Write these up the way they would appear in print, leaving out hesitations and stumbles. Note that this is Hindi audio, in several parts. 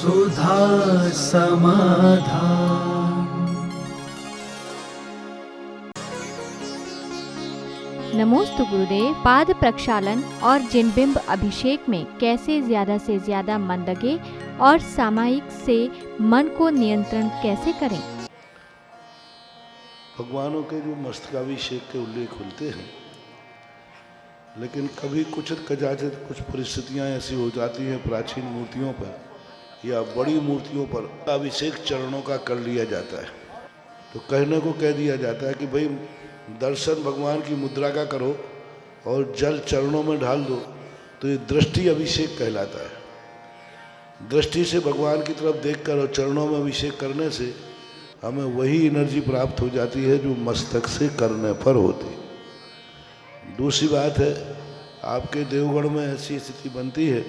सुधा समाधान। नमोस्तु गुरुदेव। पाद प्रक्षालन और जिनबिंब अभिषेक में कैसे ज्यादा से ज्यादा मन लगे और सामायिक से मन को नियंत्रण कैसे करें? भगवानों के जो मस्तकाभिषेक के उल्लेख होते हैं, लेकिन कभी कुछ कदाचित कुछ परिस्थितियां ऐसी हो जाती हैं प्राचीन मूर्तियों पर या बड़ी मूर्तियों पर अभिषेक चरणों का कर लिया जाता है। तो कहने को कह दिया जाता है कि भाई दर्शन भगवान की मुद्रा का करो और जल चरणों में ढाल दो, तो ये दृष्टि अभिषेक कहलाता है। दृष्टि से भगवान की तरफ देखकर और चरणों में अभिषेक करने से हमें वही एनर्जी प्राप्त हो जाती है जो मस्तक से करने पर होती। दूसरी बात है, आपके देवगढ़ में ऐसी स्थिति बनती है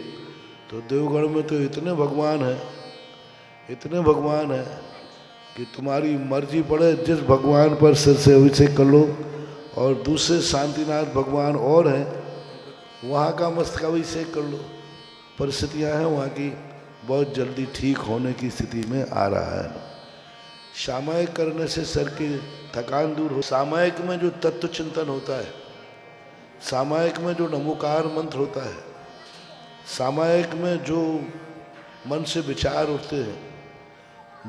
तो देवगढ़ में तो इतने भगवान हैं कि तुम्हारी मर्जी पड़े जिस भगवान पर सिर से अभिषेक कर लो। और दूसरे शांतिनाथ भगवान और हैं, वहाँ का मस्तकाभिषेक कर लो। परिस्थितियाँ हैं वहाँ की, बहुत जल्दी ठीक होने की स्थिति में आ रहा है। सामायिक करने से सर की थकान दूर हो। सामायिक में जो तत्व चिंतन होता है, सामायिक में जो नमोकार मंत्र होता है, सामायिक में जो मन से विचार उठते हैं,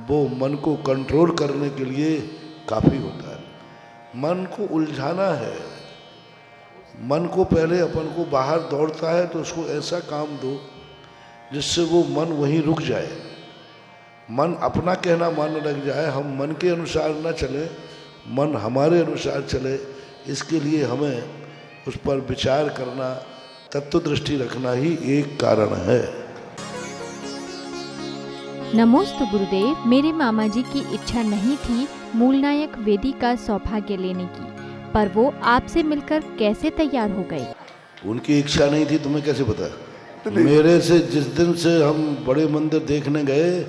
वो मन को कंट्रोल करने के लिए काफ़ी होता है। मन को उलझाना है, मन को पहले अपन को बाहर दौड़ता है तो उसको ऐसा काम दो जिससे वो मन वहीं रुक जाए, मन अपना कहना मानने लग जाए। हम मन के अनुसार न चले, मन हमारे अनुसार चले। इसके लिए हमें उस पर विचार करना, तत्व दृष्टि रखना ही एक कारण है। नमोस्तु गुरुदेव। मेरे मामा जी की इच्छा नहीं थी मूलनायक वेदी का सौभाग्य लेने की, पर वो आपसे मिलकर कैसे तैयार हो गए? उनकी इच्छा नहीं थी, तुम्हें कैसे पता? मेरे से जिस दिन से हम बड़े मंदिर देखने गए,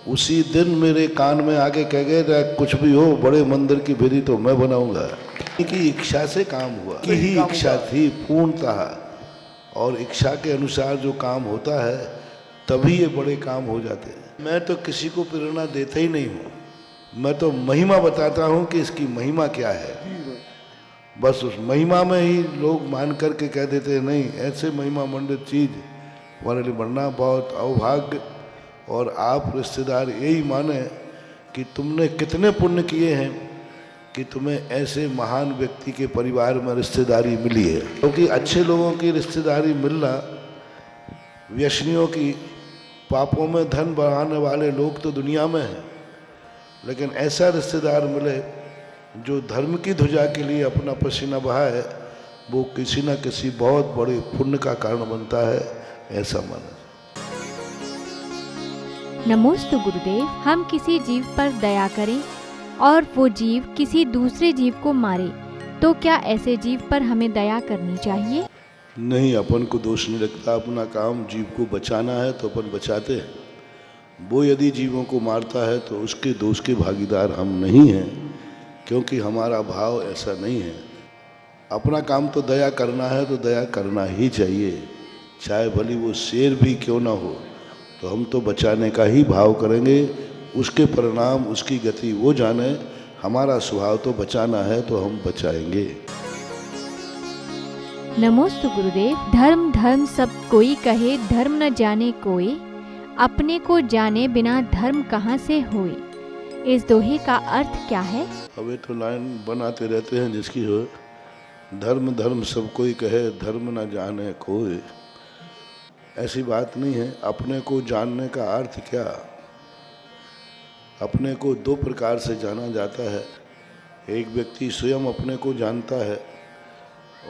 उसी दिन मेरे कान में आके कह गए कुछ भी हो बड़े मंदिर की वेदी तो मैं बनाऊंगा। की इच्छा से काम हुआ, की ही इच्छा थी पूर्णतः। और इच्छा के अनुसार जो काम होता है तभी ये बड़े काम हो जाते हैं। मैं तो किसी को प्रेरणा देता ही नहीं हूँ, मैं तो महिमा बताता हूँ कि इसकी महिमा क्या है। बस उस महिमा में ही लोग मान करके कह देते हैं नहीं, ऐसे महिमा मंडित चीज़ हमारे लिए बनना बहुत अभाग्य। और आप रिश्तेदार यही माने कि तुमने कितने पुण्य किए हैं कि तुम्हें ऐसे महान व्यक्ति के परिवार में रिश्तेदारी मिली है। क्योंकि अच्छे लोगों की रिश्तेदारी मिलना, व्यसनियों की, पापों में धन बढ़ाने वाले लोग तो दुनिया में हैं, लेकिन ऐसा रिश्तेदार मिले जो धर्म की ध्वजा के लिए अपना पसीना बहाए, वो किसी न किसी बहुत बड़े पुण्य का कारण बनता है, ऐसा माना। नमोस्तु गुरुदेव। हम किसी जीव पर दया करें और वो जीव किसी दूसरे जीव को मारे, तो क्या ऐसे जीव पर हमें दया करनी चाहिए? नहीं, अपन को दोष नहीं लगता। अपना काम जीव को बचाना है तो अपन बचाते हैं। वो यदि जीवों को मारता है तो उसके दोष के भागीदार हम नहीं हैं, क्योंकि हमारा भाव ऐसा नहीं है। अपना काम तो दया करना है तो दया करना ही चाहिए, चाहे भली वो शेर भी क्यों ना हो, तो हम तो बचाने का ही भाव करेंगे। उसके परिणाम, उसकी गति वो जाने। हमारा स्वभाव तो बचाना है तो हम बचाएंगे। नमोस्तु गुरुदेव। धर्म धर्म सब कोई कहे, धर्म न जाने कोई, अपने को जाने बिना धर्म कहाँ से होए। इस दोहे का अर्थ क्या है? अब तो लाइन बनाते रहते हैं जिसकी हो, धर्म धर्म सब कोई कहे, धर्म न जाने कोई। ऐसी बात नहीं है। अपने को जानने का अर्थ क्या? अपने को दो प्रकार से जाना जाता है। एक व्यक्ति स्वयं अपने को जानता है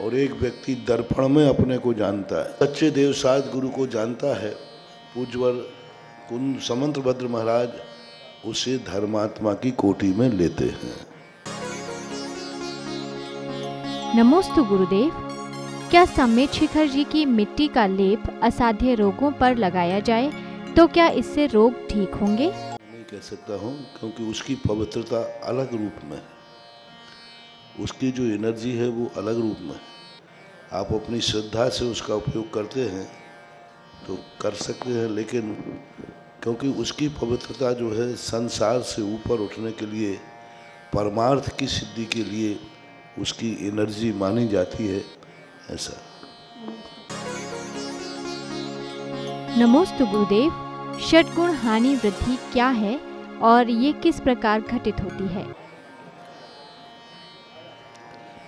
और एक व्यक्ति दर्पण में अपने को जानता है। सच्चे देवसाद गुरु को जानता है, पूज्यवर कुंद समंतभद्र महाराज उसे धर्मात्मा की कोटि में लेते हैं। नमोस्तु गुरुदेव। क्या सम्मेद शिखर जी की मिट्टी का लेप असाध्य रोगों पर लगाया जाए तो क्या इससे रोग ठीक होंगे? नहीं कह सकता हूँ, क्योंकि उसकी पवित्रता अलग रूप में है, उसकी जो एनर्जी है वो अलग रूप में। आप अपनी श्रद्धा से उसका उपयोग करते हैं तो कर सकते हैं, लेकिन क्योंकि उसकी पवित्रता जो है संसार से ऊपर उठने के लिए, परमार्थ की सिद्धि के लिए उसकी एनर्जी मानी जाती है। ऐसा। नमोस्तु गुरुदेव। षटगुण हानि वृद्धि क्या है और ये किस प्रकार घटित होती है?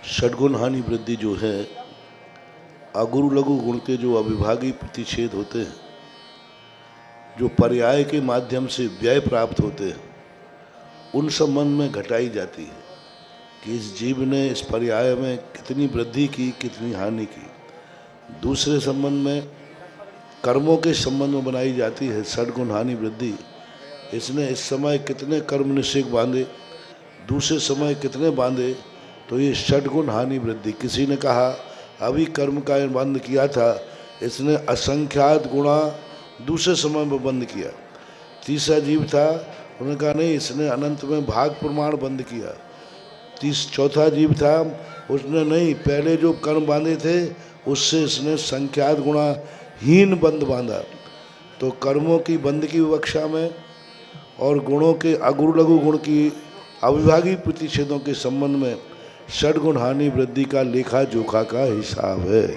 षटगुण हानि वृद्धि जो है, अगुरु लघु गुण के जो अविभागी प्रतिषेध होते हैं, जो पर्याय के माध्यम से व्यय प्राप्त होते हैं, उन संबंध में घटाई जाती है कि इस जीव ने इस पर्याय में कितनी वृद्धि की, कितनी हानि की। दूसरे संबंध में कर्मों के संबंध में बनाई जाती है षटगुण हानि वृद्धि। इसने इस समय कितने कर्म निषेध बांधे, दूसरे समय कितने बांधे, तो ये षटगुण हानि वृद्धि। किसी ने कहा अभी कर्म का बंद किया था, इसने असंख्यात गुणा दूसरे समय में बंद किया। तीसरा जीव था, उन्होंने कहा नहीं, इसने अनंत में भाग प्रमाण बंद किया। चौथा जीव था, उसने नहीं, पहले जो कर्म बांधे थे उससे इसने संख्यात गुणा हीन बंद बांधा। तो कर्मों की बंद की विवक्षा में और गुणों के अगुरु लघु गुण की अविभागी प्रतिषेधों के संबंध में षटगुण हानि वृद्धि का लेखा जोखा का हिसाब है।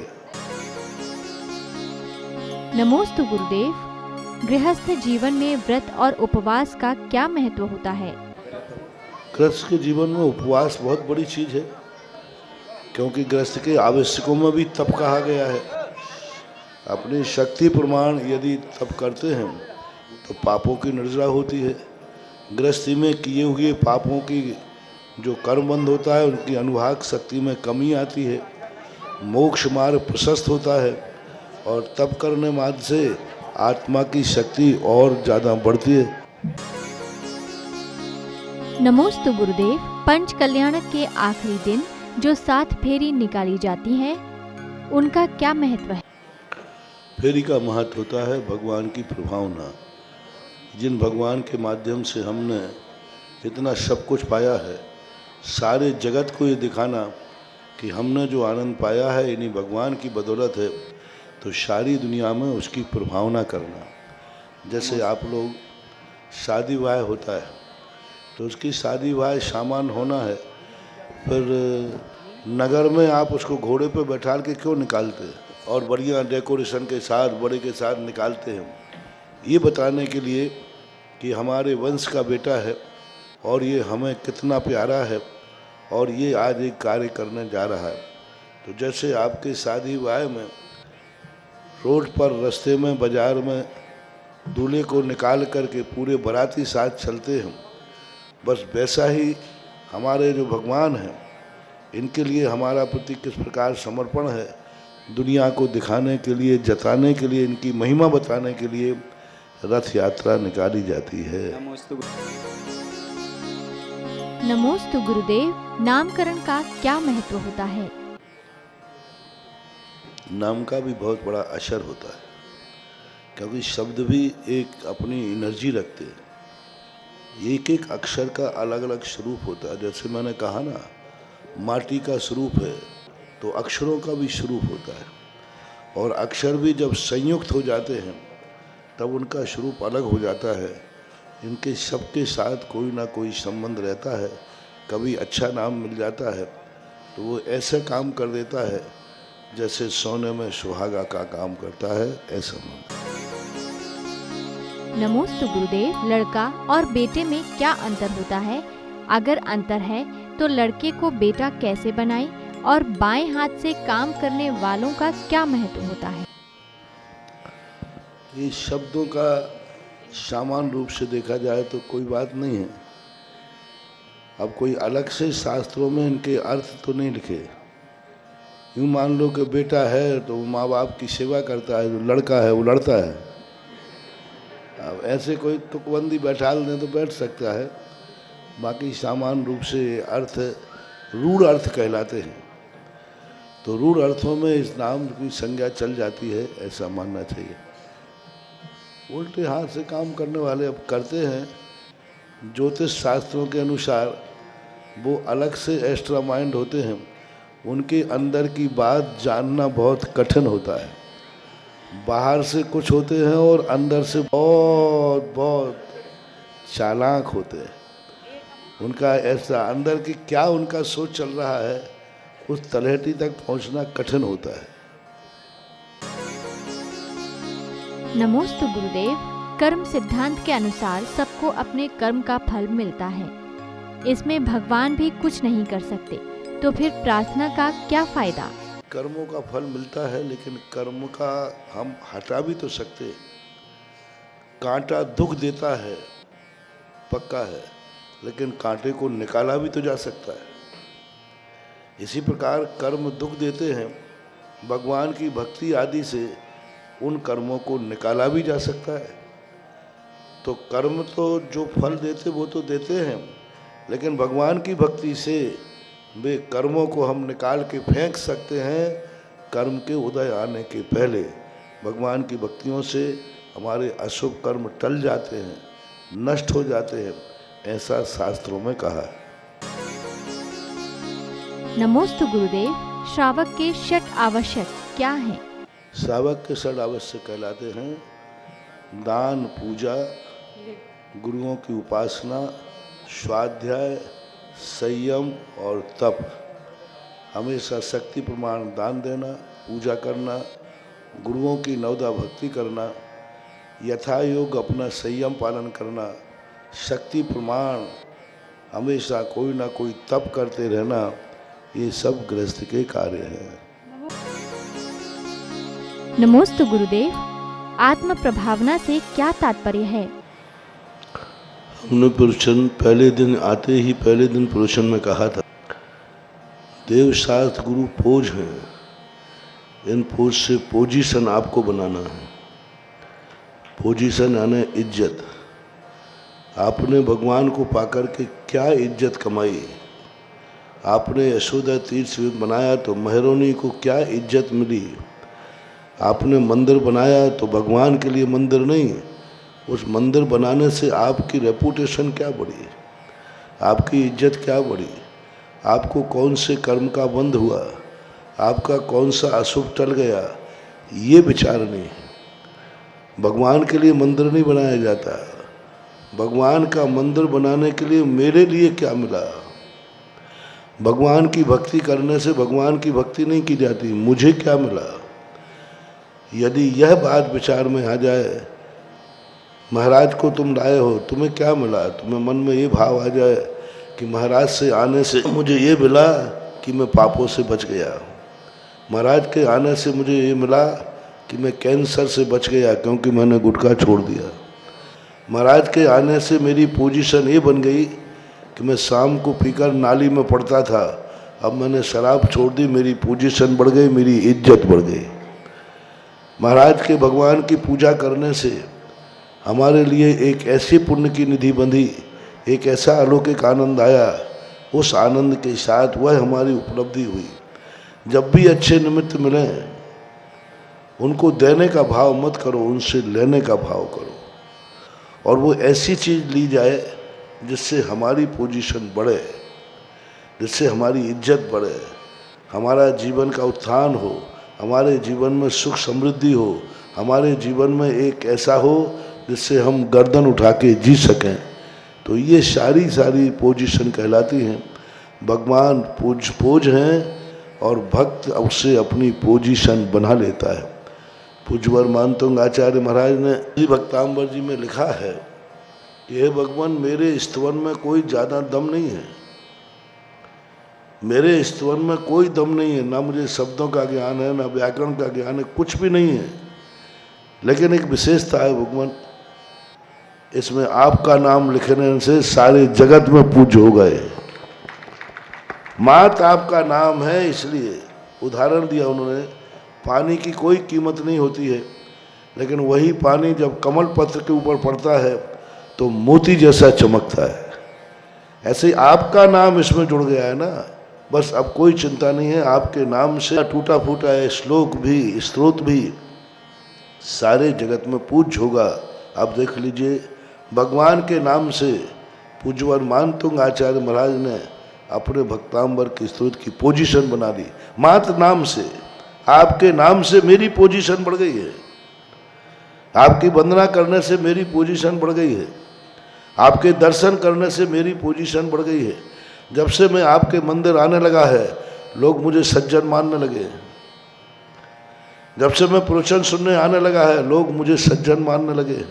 नमोस्तु गुरुदेव। गृहस्थ जीवन में व्रत और उपवास का क्या महत्व होता है? गृहस्थ के जीवन में उपवास बहुत बड़ी चीज है, क्योंकि गृहस्थ के आवश्यकों में भी तप कहा गया है। अपनी शक्ति प्रमाण यदि तप करते हैं तो पापों की निर्जरा होती है। गृहस्थी में किए हुए पापों की जो कर्मबंध होता है, उनकी अनुभाग शक्ति में कमी आती है, मोक्ष मार्ग प्रशस्त होता है और तप करने मात्र से आत्मा की शक्ति और ज़्यादा बढ़ती है। नमोस्तु गुरुदेव। पंच कल्याणक के आखिरी दिन जो 7 फेरी निकाली जाती है, उनका क्या महत्व है? फेरी का महत्व होता है भगवान की प्रभावना। जिन भगवान के माध्यम से हमने इतना सब कुछ पाया है, सारे जगत को ये दिखाना कि हमने जो आनंद पाया है इन्हीं भगवान की बदौलत है, तो सारी दुनिया में उसकी प्रभावना करना। जैसे आप लोग शादी विवाह होता है तो उसकी शादी विवाह सामान होना है, फिर नगर में आप उसको घोड़े पे बैठाल के क्यों निकालते हैं और बढ़िया डेकोरेशन के साथ बड़े के साथ निकालते हैं? ये बताने के लिए कि हमारे वंश का बेटा है और ये हमें कितना प्यारा है और ये आज एक कार्य करने जा रहा है। तो जैसे आपके शादी विवाह में रोड पर, रास्ते में, बाजार में दूल्हे को निकाल करके पूरे बाराती साथ चलते हैं, बस वैसा ही हमारे जो भगवान हैं, इनके लिए हमारा प्रति किस प्रकार समर्पण है, दुनिया को दिखाने के लिए, जताने के लिए, इनकी महिमा बताने के लिए रथ यात्रा निकाली जाती है। नमोस्तु गुरुदेव। नामकरण का क्या महत्व होता है? नाम का भी बहुत बड़ा असर होता है, क्योंकि शब्द भी एक अपनी एनर्जी रखते हैं। एक एक अक्षर का अलग अलग स्वरूप होता है। जैसे मैंने कहा ना, माटी का स्वरूप है तो अक्षरों का भी स्वरूप होता है, और अक्षर भी जब संयुक्त हो जाते हैं तब उनका स्वरूप अलग हो जाता है। इनके सबके साथ कोई ना कोई संबंध रहता है। कभी अच्छा नाम मिल जाता है तो वो ऐसा काम कर देता है जैसे सोने में सुहागा का काम करता है, ऐसा मानता है। नमोस्तु गुरुदेव। लड़का और बेटे में क्या अंतर होता है? अगर अंतर है तो लड़के को बेटा कैसे बनाए और बाएं हाथ से काम करने वालों का क्या महत्व होता है? ये शब्दों का सामान्य रूप से देखा जाए तो कोई बात नहीं है। अब कोई अलग से शास्त्रों में इनके अर्थ तो नहीं लिखे। यूँ मान लो कि बेटा है तो माँ बाप की सेवा करता है, जो लड़का है वो लड़ता है। अब ऐसे कोई तुकबंदी बैठाल दें तो बैठ सकता है, बाकी सामान्य रूप से अर्थ रूढ़ अर्थ कहलाते हैं। तो रूढ़ अर्थों में इस नाम की संज्ञा चल जाती है, ऐसा मानना चाहिए। उल्टे हाथ से काम करने वाले अब करते हैं। ज्योतिष शास्त्रों के अनुसार वो अलग से एक्स्ट्रा माइंड होते हैं, उनके अंदर की बात जानना बहुत कठिन होता है। बाहर से कुछ होते हैं और अंदर से बहुत बहुत चालाक होते हैं। उनका ऐसा अंदर की क्या उनका सोच चल रहा है, उस तलहटी तक पहुंचना कठिन होता है। नमोस्तु गुरुदेव। कर्म सिद्धांत के अनुसार सबको अपने कर्म का फल मिलता है, इसमें भगवान भी कुछ नहीं कर सकते, तो फिर प्रार्थना का क्या फायदा? कर्मों का फल मिलता है, लेकिन कर्म का हम हटा भी तो सकते। कांटा दुख देता है, पक्का है, लेकिन कांटे को निकाला भी तो जा सकता है। इसी प्रकार कर्म दुख देते हैं, भगवान की भक्ति आदि से उन कर्मों को निकाला भी जा सकता है। तो कर्म तो जो फल देते वो तो देते हैं, लेकिन भगवान की भक्ति से वे कर्मों को हम निकाल के फेंक सकते हैं। कर्म के उदय आने के पहले भगवान की भक्तियों से हमारे अशुभ कर्म टल जाते हैं, नष्ट हो जाते हैं, ऐसा शास्त्रों में कहा है। नमोस्तु गुरुदेव। श्रावक के षट आवश्यक क्या हैं? श्रावक के षट आवश्यक कहलाते हैं दान, पूजा, गुरुओं की उपासना, स्वाध्याय, संयम और तप। हमेशा शक्ति प्रमाण दान देना, पूजा करना, गुरुओं की नवदा भक्ति करना, यथा योग अपना संयम पालन करना, शक्ति प्रमाण हमेशा कोई ना कोई तप करते रहना, ये सब गृहस्थ के कार्य हैं। नमोस्तु गुरुदेव। आत्म प्रभावना से क्या तात्पर्य है? हमने प्रवचन पहले दिन आते ही पहले दिन प्रवचन में कहा था, देव शास्त्र गुरु पोज हैं, इन पोज से पोजीशन आपको बनाना है। पोजीशन यानी इज्जत। आपने भगवान को पाकर के क्या इज्जत कमाई? आपने यशोदा तीर्थ बनाया तो महारानी को क्या इज्जत मिली? आपने मंदिर बनाया तो भगवान के लिए मंदिर नहीं, उस मंदिर बनाने से आपकी रेपुटेशन क्या बढ़ी, आपकी इज्जत क्या बढ़ी? आपको कौन से कर्म का बंध हुआ, आपका कौन सा अशुभ टल गया, ये विचार नहीं। भगवान के लिए मंदिर नहीं बनाया जाता। भगवान का मंदिर बनाने के लिए मेरे लिए क्या मिला? भगवान की भक्ति करने से भगवान की भक्ति नहीं की जाती, मुझे क्या मिला? यदि यह बात विचार में आ जाए, महाराज को तुम लाए हो, तुम्हें क्या मिला? तुम्हें मन में ये भाव आ जाए कि महाराज से आने से मुझे ये मिला कि मैं पापों से बच गया, महाराज के आने से मुझे ये मिला कि मैं कैंसर से बच गया क्योंकि मैंने गुटखा छोड़ दिया, महाराज के आने से मेरी पोजीशन ये बन गई कि मैं शाम को पीकर नाली में पड़ता था, अब मैंने शराब छोड़ दी, मेरी पोजीशन बढ़ गई, मेरी इज्जत बढ़ गई। महाराज के भगवान की पूजा करने से हमारे लिए एक ऐसी पुण्य की निधि बंधी, एक ऐसा अलौकिक आनंद आया, उस आनंद के साथ वह हमारी उपलब्धि हुई। जब भी अच्छे निमित्त मिलें, उनको देने का भाव मत करो, उनसे लेने का भाव करो, और वो ऐसी चीज़ ली जाए जिससे हमारी पोजीशन बढ़े, जिससे हमारी इज्जत बढ़े, हमारा जीवन का उत्थान हो, हमारे जीवन में सुख समृद्धि हो, हमारे जीवन में एक ऐसा हो जिससे हम गर्दन उठा के जी सकें। तो ये सारी पोजीशन कहलाती हैं। भगवान पोज हैं और भक्त उससे अपनी पोजीशन बना लेता है। पूज्यवर मानतुंग आचार्य महाराज ने श्री भक्तांबर जी में लिखा है, ये भगवान मेरे स्तवन में कोई ज़्यादा दम नहीं है, मेरे स्तवन में कोई दम नहीं है, ना मुझे शब्दों का ज्ञान है, ना व्याकरण का ज्ञान है, कुछ भी नहीं है, लेकिन एक विशेषता है भगवान, इसमें आपका नाम लिखने से सारे जगत में पूज्य हो गए। मात आपका नाम है, इसलिए उदाहरण दिया उन्होंने, पानी की कोई कीमत नहीं होती है, लेकिन वही पानी जब कमल पत्र के ऊपर पड़ता है तो मोती जैसा चमकता है। ऐसे आपका नाम इसमें जुड़ गया है ना, बस अब कोई चिंता नहीं है। आपके नाम से टूटा फूटा है श्लोक भी, स्त्रोत भी सारे जगत में पूज्य होगा। आप देख लीजिए, भगवान के नाम से पूज्यवर मानतुंग आचार्य महाराज ने अपने भक्तांबर की स्तुति की पोजीशन बना ली। मात्र नाम से, आपके नाम से मेरी पोजीशन बढ़ गई है। आपकी वंदना करने से मेरी पोजीशन बढ़ गई है, आपके दर्शन करने से मेरी पोजीशन बढ़ गई है। जब से मैं आपके मंदिर आने लगा है लोग मुझे सज्जन मानने लगे। जब से मैं प्रवचन सुनने आने लगा है लोग मुझे सज्जन मानने लगे।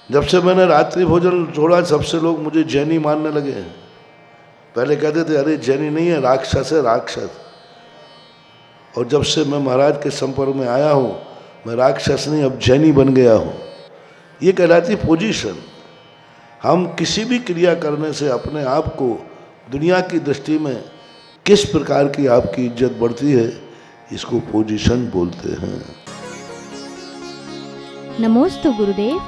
जब से मैंने रात्रि भोजन छोड़ा तब से लोग मुझे जैनी मानने लगे। पहले कहते थे अरे जैनी नहीं है, राक्षस है, राक्षस। और जब से मैं महाराज के संपर्क में आया हूँ मैं राक्षस नहीं अब जैनी बन गया हूँ। ये कहलाती पोजीशन। हम किसी भी क्रिया करने से अपने आप को दुनिया की दृष्टि में किस प्रकार की आपकी इज्जत बढ़ती है, इसको पोजीशन बोलते हैं। नमोस्तु गुरुदेव।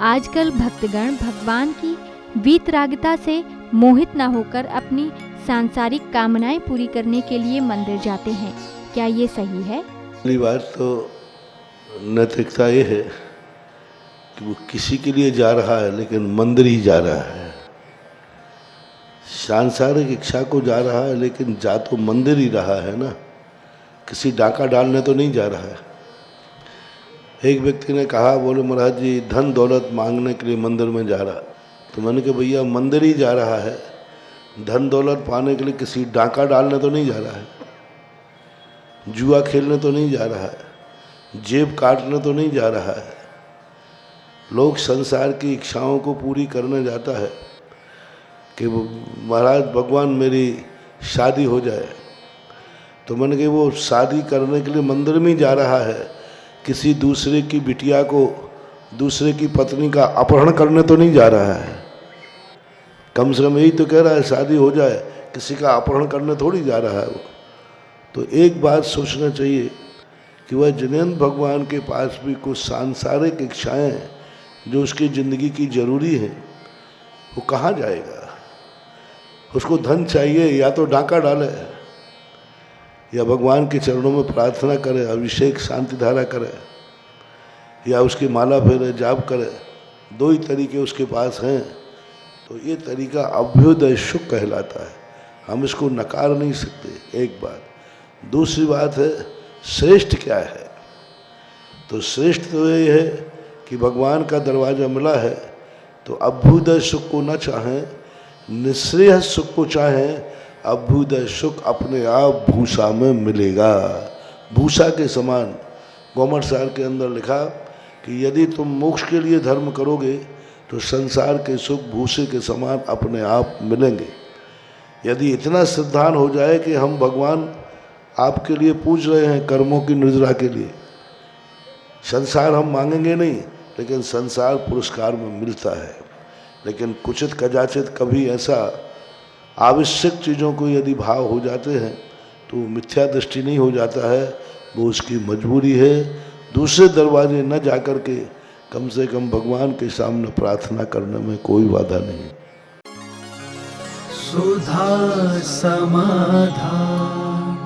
आजकल भक्तगण भगवान की वीतरागिता से मोहित न होकर अपनी सांसारिक कामनाएं पूरी करने के लिए मंदिर जाते हैं, क्या ये सही है? पहली बात तो नैतिकता ये है कि वो किसी के लिए जा रहा है लेकिन मंदिर ही जा रहा है। सांसारिक इच्छा को जा रहा है लेकिन जा तो मंदिर ही रहा है ना, किसी डाका डालने तो नहीं जा रहा है। एक व्यक्ति ने कहा, बोले महाराज जी धन दौलत मांगने के लिए मंदिर में जा रहा। तो मैंने कहा भैया मंदिर ही जा रहा है, धन दौलत पाने के लिए किसी डाका डालने तो नहीं जा रहा है, जुआ खेलने तो नहीं जा रहा है, जेब काटने तो नहीं जा रहा है। लोग संसार की इच्छाओं को पूरी करने जाता है कि महाराज भगवान मेरी शादी हो जाए। तो मैंने कहा वो शादी करने के लिए मंदिर में जा रहा है, किसी दूसरे की बिटिया को, दूसरे की पत्नी का अपहरण करने तो नहीं जा रहा है। कम से कम यही तो कह रहा है शादी हो जाए, किसी का अपहरण करने थोड़ी जा रहा है वो। तो एक बात सोचना चाहिए कि वह जिनेंद्र भगवान के पास भी कुछ सांसारिक इच्छाएं जो उसकी ज़िंदगी की ज़रूरी है, वो कहाँ जाएगा? उसको धन चाहिए या तो डाका डाले या भगवान के चरणों में प्रार्थना करे, अभिषेक शांति धारा करे या उसकी माला फेरे, जाप करे। दो ही तरीके उसके पास हैं। तो ये तरीका अभ्युदय सुख कहलाता है, हम इसको नकार नहीं सकते। एक बात। दूसरी बात है श्रेष्ठ क्या है? तो श्रेष्ठ तो ये है कि भगवान का दरवाज़ा मिला है तो अभ्युदय सुख को न चाहें, निःश्रेयस सुख को चाहें, अभ्युदय सुख अपने आप भूसा में मिलेगा। भूसा के समान गौमरसार के अंदर लिखा कि यदि तुम मोक्ष के लिए धर्म करोगे तो संसार के सुख भूसे के समान अपने आप मिलेंगे। यदि इतना श्रद्धान हो जाए कि हम भगवान आपके लिए पूज रहे हैं कर्मों की निर्जरा के लिए, संसार हम मांगेंगे नहीं लेकिन संसार पुरस्कार में मिलता है। लेकिन कुचित कदाचित कभी ऐसा आवश्यक चीज़ों को यदि भाव हो जाते हैं तो मिथ्या दृष्टि नहीं हो जाता है, वो उसकी मजबूरी है। दूसरे दरवाजे न जाकर के कम से कम भगवान के सामने प्रार्थना करने में कोई बाधा नहीं। सुधा समाधान